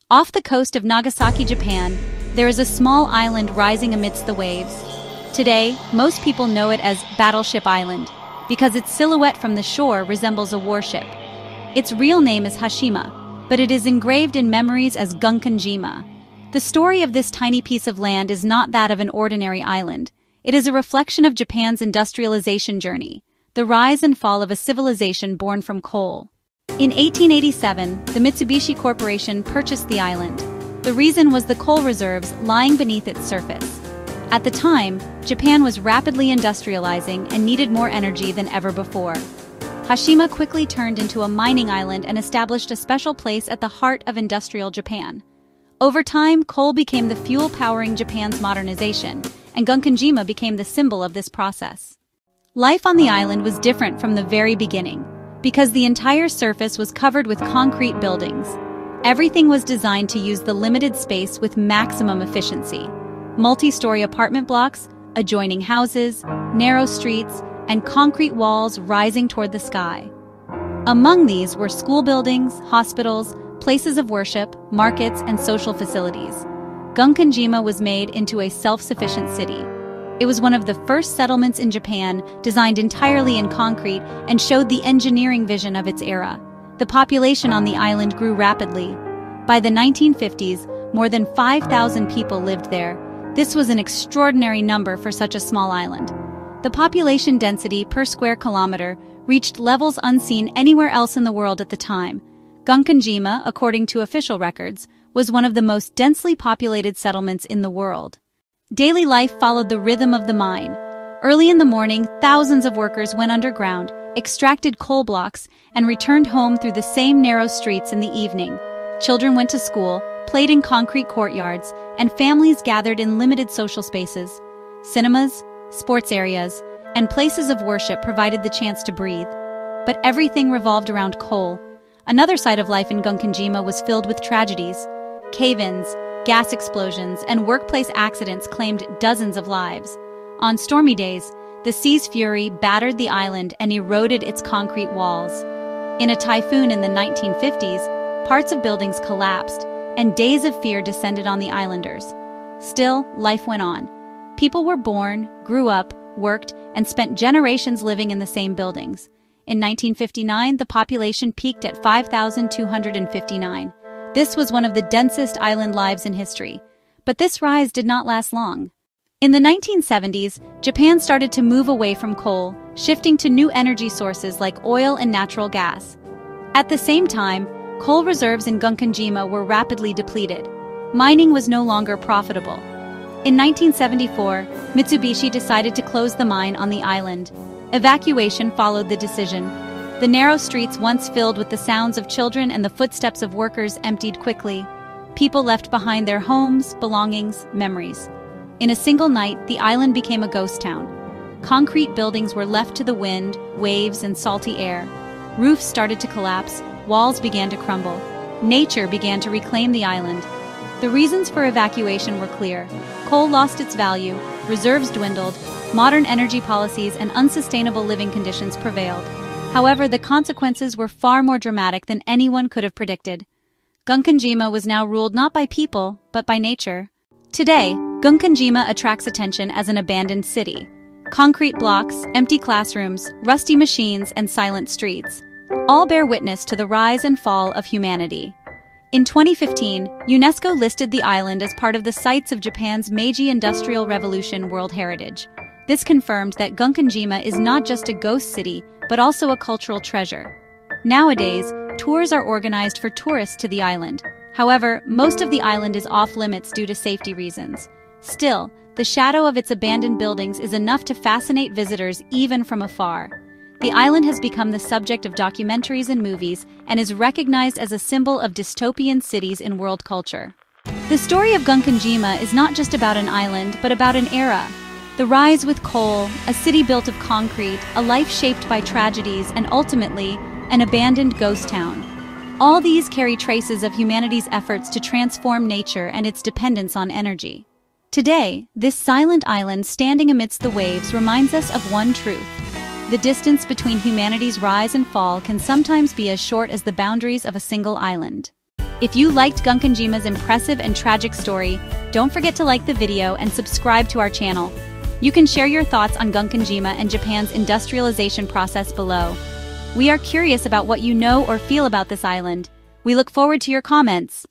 Off the coast of Nagasaki, Japan, there is a small island rising amidst the waves. Today, most people know it as Battleship Island, because its silhouette from the shore resembles a warship. Its real name is Hashima, but it is engraved in memories as Gunkanjima. The story of this tiny piece of land is not that of an ordinary island. It is a reflection of Japan's industrialization journey, the rise and fall of a civilization born from coal. In 1887, the Mitsubishi Corporation purchased the island. The reason was the coal reserves lying beneath its surface. At the time, Japan was rapidly industrializing and needed more energy than ever before. Hashima quickly turned into a mining island and established a special place at the heart of industrial Japan. Over time, coal became the fuel powering Japan's modernization, and Gunkanjima became the symbol of this process. Life on the island was different from the very beginning, because the entire surface was covered with concrete buildings. Everything was designed to use the limited space with maximum efficiency. Multi-story apartment blocks, adjoining houses, narrow streets, and concrete walls rising toward the sky. Among these were school buildings, hospitals, places of worship, markets, and social facilities. Gunkanjima was made into a self-sufficient city. It was one of the first settlements in Japan designed entirely in concrete and showed the engineering vision of its era. The population on the island grew rapidly. By the 1950s, more than 5,000 people lived there. This was an extraordinary number for such a small island. The population density per square kilometer reached levels unseen anywhere else in the world at the time. Gunkanjima, according to official records, was one of the most densely populated settlements in the world. Daily life followed the rhythm of the mine. Early in the morning, thousands of workers went underground, extracted coal blocks, and returned home through the same narrow streets in the evening. Children went to school, played in concrete courtyards, and families gathered in limited social spaces. Cinemas, sports areas, and places of worship provided the chance to breathe. But everything revolved around coal. Another side of life in Gunkanjima was filled with tragedies. Cave-ins, gas explosions, and workplace accidents claimed dozens of lives. On stormy days, the sea's fury battered the island and eroded its concrete walls. In a typhoon in the 1950s, parts of buildings collapsed, and days of fear descended on the islanders. Still, life went on. People were born, grew up, worked, and spent generations living in the same buildings. In 1959, the population peaked at 5,259. This was one of the densest island lives in history. But this rise did not last long. In the 1970s, Japan started to move away from coal, shifting to new energy sources like oil and natural gas. At the same time, coal reserves in Gunkanjima were rapidly depleted. Mining was no longer profitable. In 1974, Mitsubishi decided to close the mine on the island. Evacuation followed the decision. The narrow streets, once filled with the sounds of children and the footsteps of workers, emptied quickly. People left behind their homes, belongings, memories. In a single night, the island became a ghost town. Concrete buildings were left to the wind, waves, and salty air. Roofs started to collapse, walls began to crumble. Nature began to reclaim the island. The reasons for evacuation were clear. Coal lost its value, reserves dwindled, modern energy policies and unsustainable living conditions prevailed. However, the consequences were far more dramatic than anyone could have predicted. Gunkanjima was now ruled not by people, but by nature. Today, Gunkanjima attracts attention as an abandoned city. Concrete blocks, empty classrooms, rusty machines, and silent streets all bear witness to the rise and fall of humanity. In 2015, UNESCO listed the island as part of the sites of Japan's Meiji Industrial Revolution World Heritage. This confirmed that Gunkanjima is not just a ghost city, but also a cultural treasure. Nowadays, tours are organized for tourists to the island. However, most of the island is off-limits due to safety reasons. Still, the shadow of its abandoned buildings is enough to fascinate visitors even from afar. The island has become the subject of documentaries and movies and is recognized as a symbol of dystopian cities in world culture. The story of Gunkanjima is not just about an island, but about an era. The rise with coal, a city built of concrete, a life shaped by tragedies, and ultimately, an abandoned ghost town. All these carry traces of humanity's efforts to transform nature and its dependence on energy. Today, this silent island standing amidst the waves reminds us of one truth. The distance between humanity's rise and fall can sometimes be as short as the boundaries of a single island. If you liked Gunkanjima's impressive and tragic story, don't forget to like the video and subscribe to our channel. You can share your thoughts on Gunkanjima and Japan's industrialization process below. We are curious about what you know or feel about this island. We look forward to your comments.